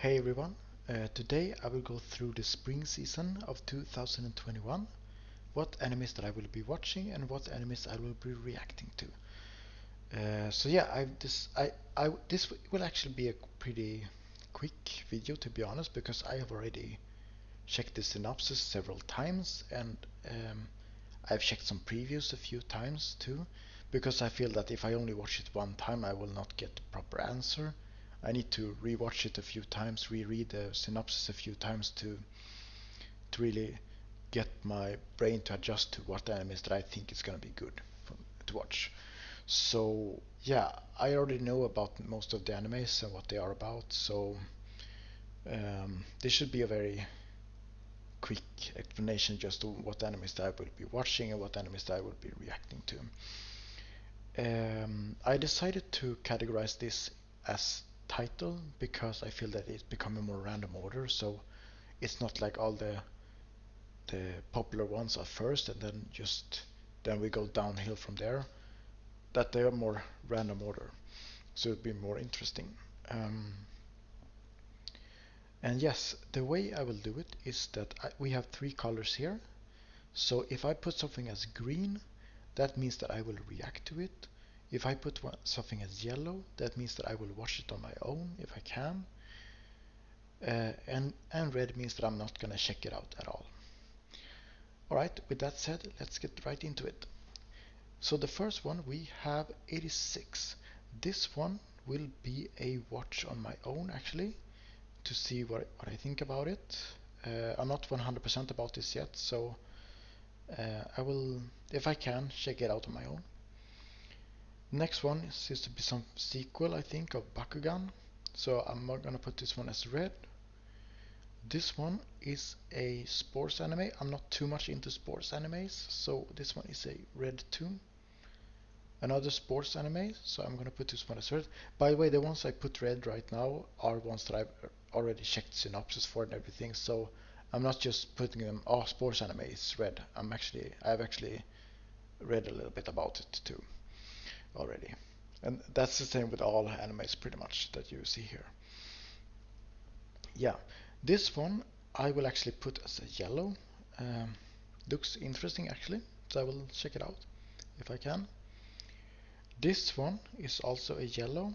Hey everyone, today I will go through the spring season of 2021, what animes that I will be watching and what animes I will be reacting to. So yeah, this will actually be a pretty quick video to be honest, because I have already checked the synopsis several times and I've checked some previews a few times too, because I feel that if I only watch it one time I will not get the proper answer. I need to rewatch it a few times, reread the synopsis a few times to really get my brain to adjust to what animes that I think is gonna be good to watch. So yeah, I already know about most of the animes and what they are about, so this should be a very quick explanation just to what animes that I will be watching and what animes that I will be reacting to. I decided to categorize this as title because I feel that it's becoming more random order, so it's not like all the popular ones are first and then we go downhill from there. That they are more random order, so it'd be more interesting. Um, and yes, the way I will do it is that we have three colors here. So if I put something as green, that means that I will react to it. If I put something as yellow, that means that I will watch it on my own if I can. And red means that I'm not gonna check it out at all. Alright, with that said, let's get right into it. So the first one we have 86. This one will be a watch on my own actually, to see what I think about it. I'm not 100% about this yet, so I will, if I can, check it out on my own. Next one seems to be some sequel, I think, of Bakugan. So I'm not gonna put this one as red. This one is a sports anime. I'm not too much into sports animes, so this one is a red too. Another sports anime, so I'm gonna put this one as red. By the way, the ones I put red right now are ones that I've already checked synopsis for and everything, so I'm not just putting them, oh, sports anime is red. I've actually read a little bit about it too already. And that's the same with all animes pretty much that you see here. Yeah, this one I will actually put as a yellow. Um, Looks interesting actually, so I will check it out if I can. This one is also a yellow.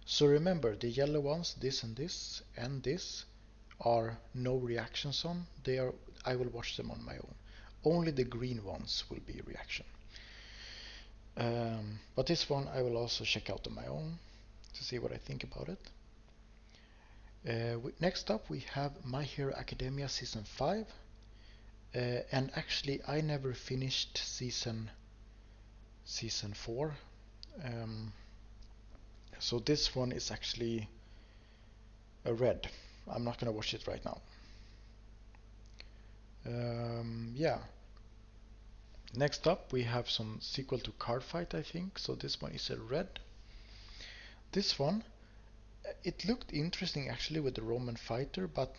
So remember, the yellow ones, this and this, are no reactions on. I will watch them on my own. Only the green ones will be a reaction. But this one I will also check out on my own to see what I think about it. Next up we have My Hero Academia Season 5. And actually I never finished season 4. So this one is actually a red. I'm not gonna watch it right now. Yeah. Next up we have some sequel to Card Fight, I think. So this one is a red. This one, it looked interesting actually with the Roman fighter, but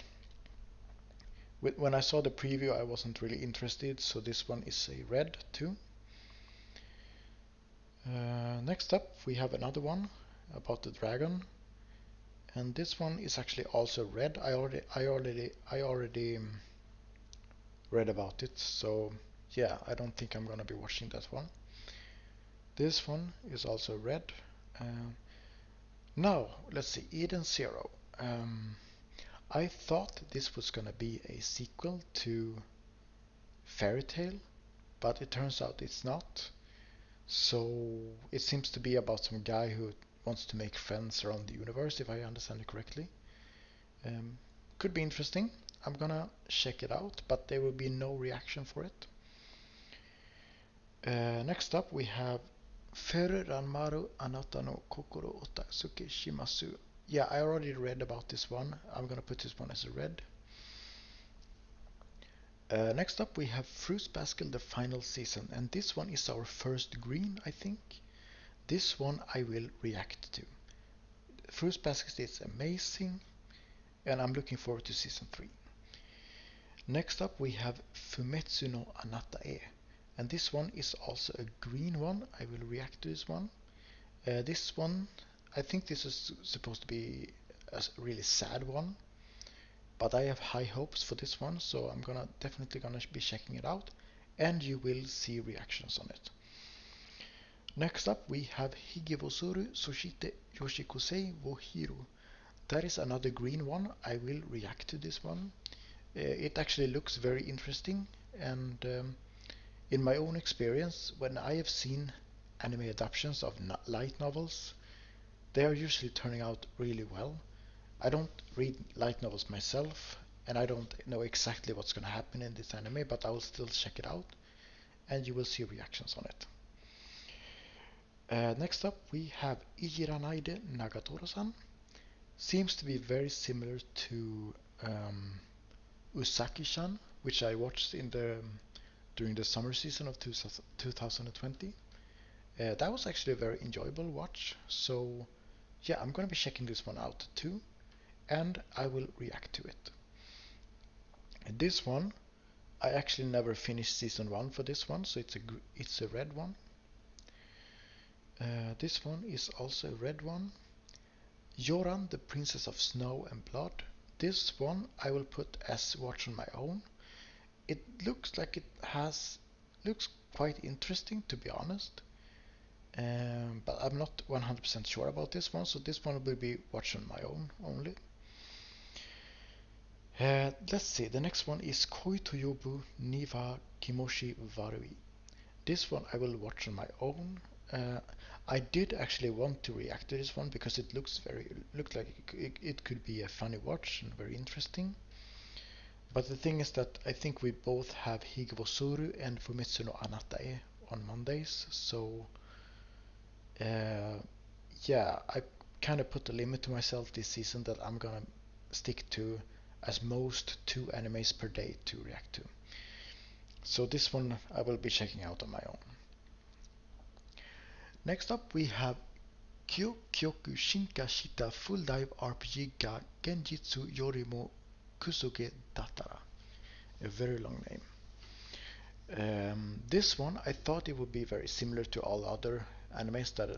when I saw the preview I wasn't really interested, so this one is a red too. Next up we have another one about the dragon, and this one is actually also red. I already read about it, so yeah, I don't think I'm gonna be watching that one. This one is also red. Now let's see, Eden Zero. I thought this was gonna be a sequel to Fairy Tail, but it turns out it's not. So it seems to be about some guy who wants to make friends around the universe, if I understand it correctly. Could be interesting. I'm gonna check it out, but there will be no reaction for it. Next up we have Feru Ranmaru Anata no Kokoro Otasuke Shimasu. Yeah, I already read about this one. I'm gonna put this one as a red. Next up we have Fruits Basket the final season, and this one is our first green, I think. This one I will react to. Fruits Basket is amazing, and I'm looking forward to season 3. Next up we have Fumetsu no Anata-e, and this one is also a green one. I will react to this one. This one, I think this is supposed to be a really sad one. but I have high hopes for this one, so I'm definitely gonna be checking it out, and you will see reactions on it. Next up we have Hige wo Soru, Soshite, Joshikousei wo Hirou. That is another green one. I will react to this one. It actually looks very interesting, and in my own experience, when I have seen anime adaptations of light novels, they are usually turning out really well. I don't read light novels myself, and I don't know exactly what's going to happen in this anime, but I will still check it out, and you will see reactions on it. Next up, we have Ijiranaide Nagatoro-San. Seems to be very similar to Usaki-chan, which I watched during the summer season of 2020. That was actually a very enjoyable watch, so yeah, I'm gonna be checking this one out too, and I will react to it. This one, I actually never finished season 1 for this one, so it's a red one. This one is also a red one. Yoran, the Princess of Snow and Blood. This one I will put as watch on my own. It looks like looks quite interesting, to be honest. But I'm not 100% sure about this one, so this one will be watch on my own only. Let's see, the next one is Koi Toyobu Niwa Kimoshi Warui. This one I will watch on my own. I did actually want to react to this one because it looked like it could be a funny watch and very interesting. But the thing is that I think we both have Hige wo Soru and Fumetsu no Anata on Mondays, so yeah, I kind of put a limit to myself this season that I'm gonna stick to as most 2 animes per day to react to. So this one I will be checking out on my own. Next up we have Kyoku Shinka Shita Full Dive RPG ga Genjitsu Yorimo Kusuge Datara. A very long name. This one I thought it would be very similar to all other animes that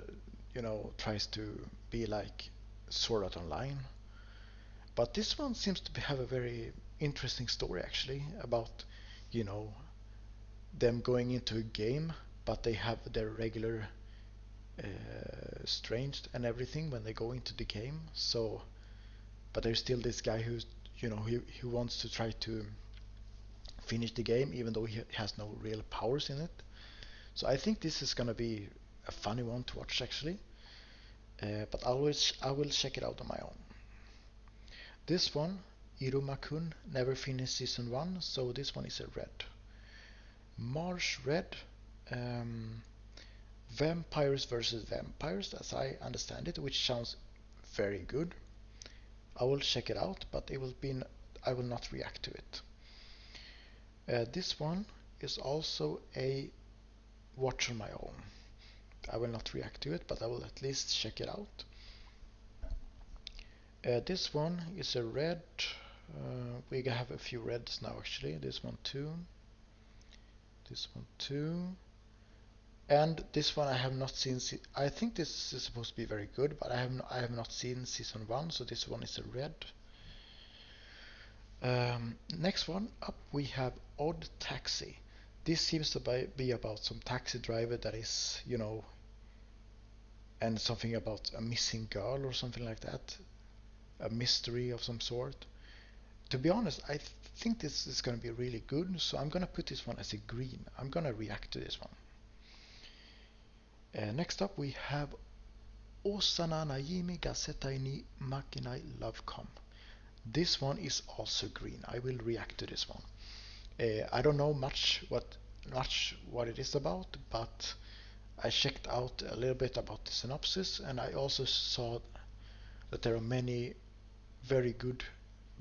tries to be like Sword Art Online, but this one seems to have a very interesting story actually about them going into a game, but they have their regular strength and everything when they go into the game. So, but there's still this guy who's who wants to try to finish the game even though he has no real powers in it. So I think this is gonna be a funny one to watch actually. But I will check it out on my own. This one, Iruma-kun, never finished season 1, so this one is a red. Marsh red. Vampires versus vampires, as I understand it, which sounds very good. I will check it out, but I will not react to it. This one is also a watch on my own. I will not react to it, but I will at least check it out. This one is a red. We have a few reds now actually. This one too. This one too. And this one I have not seen. I think this is supposed to be very good, but I have not seen season 1, so this one is a red. Next one up we have Odd Taxi. This seems to be about some taxi driver that is, and something about a missing girl or something like that. A mystery of some sort. To be honest, I think this is going to be really good, so I'm going to put this one as a green. I'm going to react to this one. Next up we have Osananajimi ga Zettai ni Makenai Romcom. This one is also green. I will react to this one. I don't know much what it is about, but I checked out a little bit about the synopsis, and I also saw that there are many very good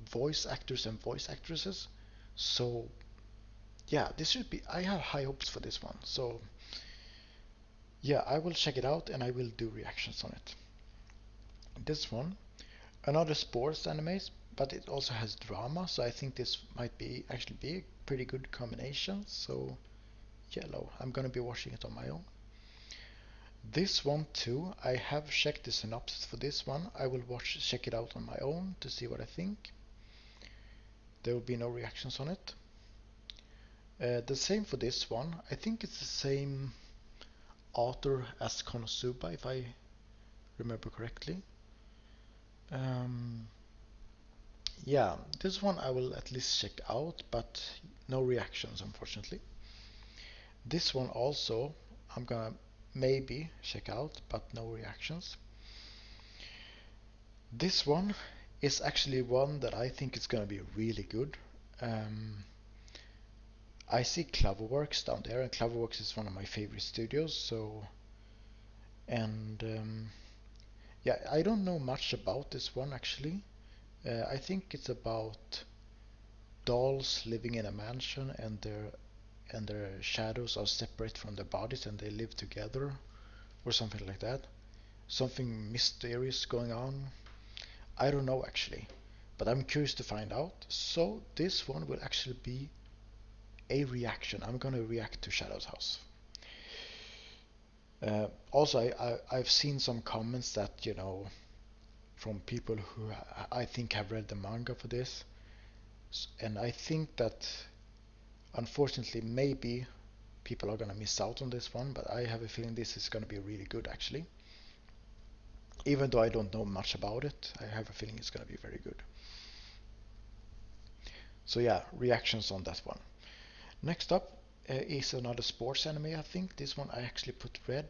voice actors and voice actresses. So yeah, this should be. I have high hopes for this one. So yeah, I will check it out and I will do reactions on it. This one, another sports anime, but it also has drama, so I think this might actually be a pretty good combination. So yellow, I'm gonna be watching it on my own. This one too, I have checked the synopsis for this one. I will check it out on my own to see what I think. there will be no reactions on it. The same for this one. I think it's the same author as Konosuba, if I remember correctly. Yeah, this one I will at least check out, but no reactions, unfortunately. This one also I'm gonna maybe check out, but no reactions. This one is actually one that I think is gonna be really good. I see Cloverworks down there, and Cloverworks is one of my favorite studios, so yeah, I don't know much about this one actually. I think it's about dolls living in a mansion, and their shadows are separate from their bodies, and they live together, or something like that. Something mysterious going on. I don't know actually, but I'm curious to find out. So this one will actually be a reaction. I'm gonna react to Shadow's House. Also, I've seen some comments that, from people who I think have read the manga for this, and I think that unfortunately maybe people are gonna miss out on this one, but I have a feeling this is gonna be really good actually. Even though I don't know much about it, I have a feeling it's gonna be very good. So yeah, reactions on that one. Next up is another sports anime, I think. This one I actually put red.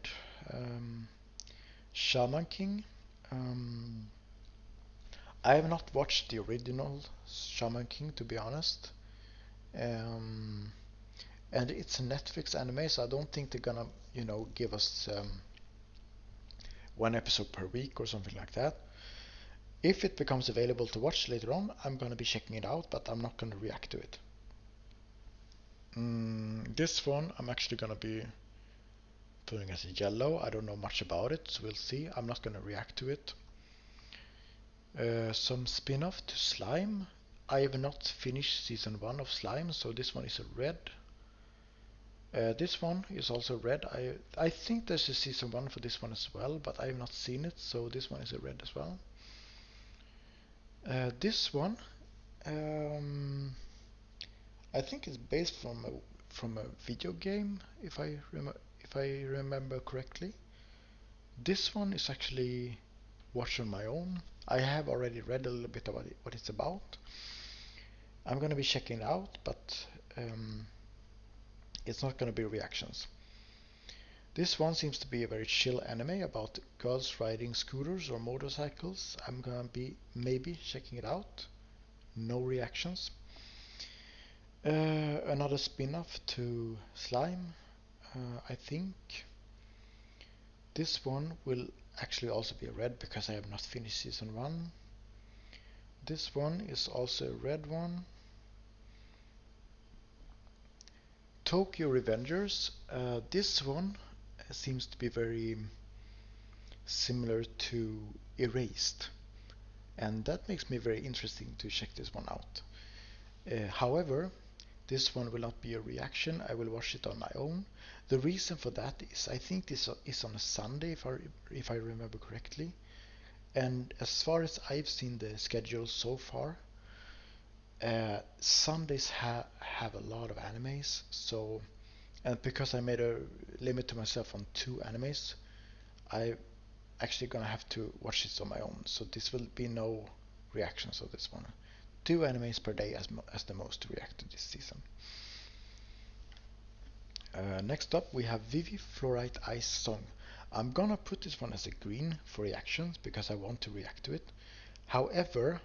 Shaman King. I have not watched the original Shaman King, to be honest. And it's a Netflix anime, so I don't think they're gonna, give us one episode per week or something like that. If it becomes available to watch later on, I'm gonna be checking it out, but I'm not gonna react to it. This one I'm actually gonna be putting as a yellow. I don't know much about it, so we'll see. I'm not gonna react to it. Some spin-off to Slime. I have not finished season 1 of Slime, so this one is a red. This one is also red. I think there's a season 1 for this one as well, but I have not seen it, so this one is a red as well. This one, I think it's based from a video game, if I remember correctly. This one is actually watched on my own. I have already read a little bit about it, what it's about. I'm gonna be checking it out, but it's not gonna be reactions. This one seems to be a very chill anime about girls riding scooters or motorcycles. I'm gonna be maybe checking it out. No reactions. Another spin-off to Slime, I think. This one will actually also be a red because I have not finished season 1. This one is also a red one. Tokyo Revengers. This one seems to be very similar to Erased, and that makes me very interesting to check this one out. However, this one will not be a reaction. I will watch it on my own. The reason for that is I think this is on a Sunday, if I remember correctly. And as far as I've seen the schedule so far, Sundays have a lot of animes. So, and because I made a limit to myself on 2 animes, I actually gonna have to watch this on my own. So this will be no reactions of this one. 2 animes per day as the most to react to this season. Next up we have Vivy Flourite Ice Song. I'm gonna put this one as a green for reactions because I want to react to it. However,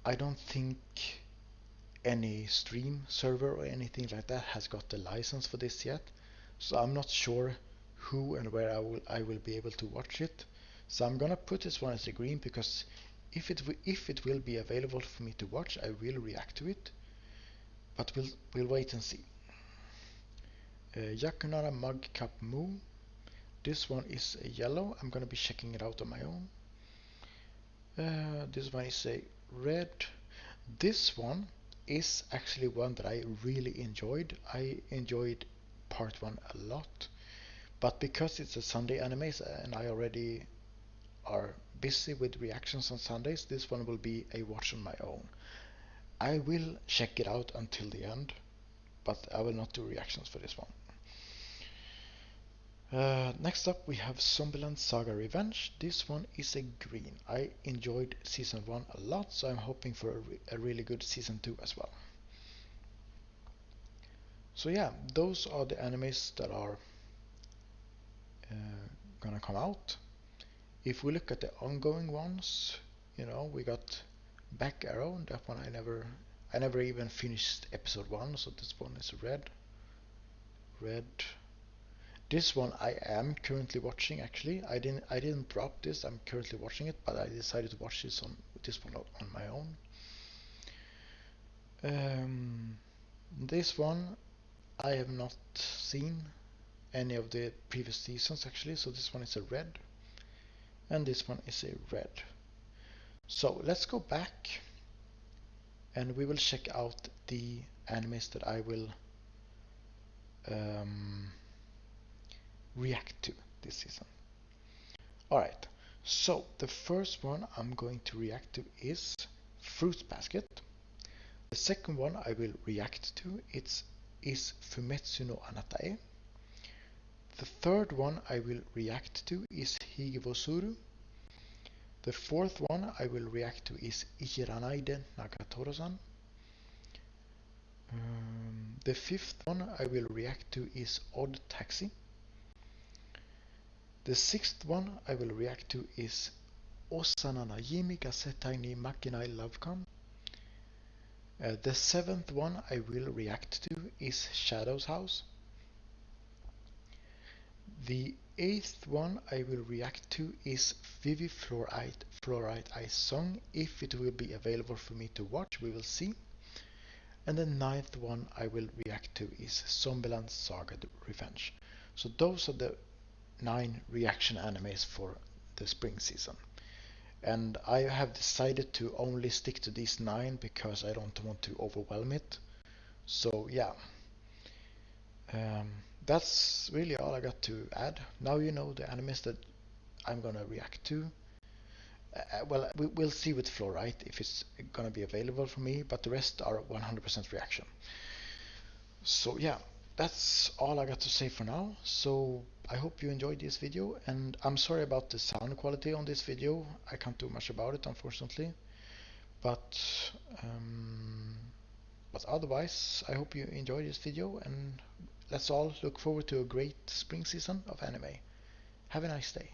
I don't think any stream server or anything like that has got the license for this yet, so I'm not sure who and where I will be able to watch it. So I'm gonna put this one as a green because if it will be available for me to watch, I will react to it. But we'll wait and see. Yakunara Mug Cup Moo. This one is a yellow. I'm gonna be checking it out on my own. This one is a red. This one is actually one that I really enjoyed. I enjoyed part 1 a lot, but because it's a Sunday anime and I already are busy with reactions on Sundays, this one will be a watch on my own. I will check it out until the end, but I will not do reactions for this one. Next up we have Zombieland Saga Revenge. This one is a green. I enjoyed season 1 a lot, so I'm hoping for a really good season 2 as well. So yeah, those are the animes that are gonna come out. If we look at the ongoing ones, you know, we got Back Arrow. That one I never even finished episode 1, so this one is red. This one I am currently watching. Actually, I didn't drop this. I'm currently watching it, but I decided to watch this one on my own. This one I have not seen any of the previous seasons actually, so this one is a red, and this one is a red. So let's go back, and we will check out the animes that I will react to this season. Alright, so the first one I'm going to react to is Fruit Basket. The second one I will react to is Fumetsu no Anata. The third one I will react to is Hige Soru. The fourth one I will react to is Ijiranaide Nagatoro-San. The fifth one I will react to is Odd Taxi. The sixth one I will react to is Osananajimi Zettai ni Makenai Romcom. The seventh one I will react to is Shadow's House. The eighth one I will react to is Vivy Flourite Ice Song. If it will be available for me to watch, we will see. And the ninth one I will react to is Zombieland Saga Revenge. So those are the 9 reaction animes for the spring season. And I have decided to only stick to these 9 because I don't want to overwhelm it. So yeah, that's really all I got to add. Now you know the animes that I'm gonna react to. Well, we'll see with Flourite if it's gonna be available for me, but the rest are 100% reaction. So yeah, that's all I got to say for now. So I hope you enjoyed this video, and I'm sorry about the sound quality on this video. I can't do much about it, unfortunately. But otherwise, I hope you enjoyed this video, and let's all look forward to a great spring season of anime. Have a nice day.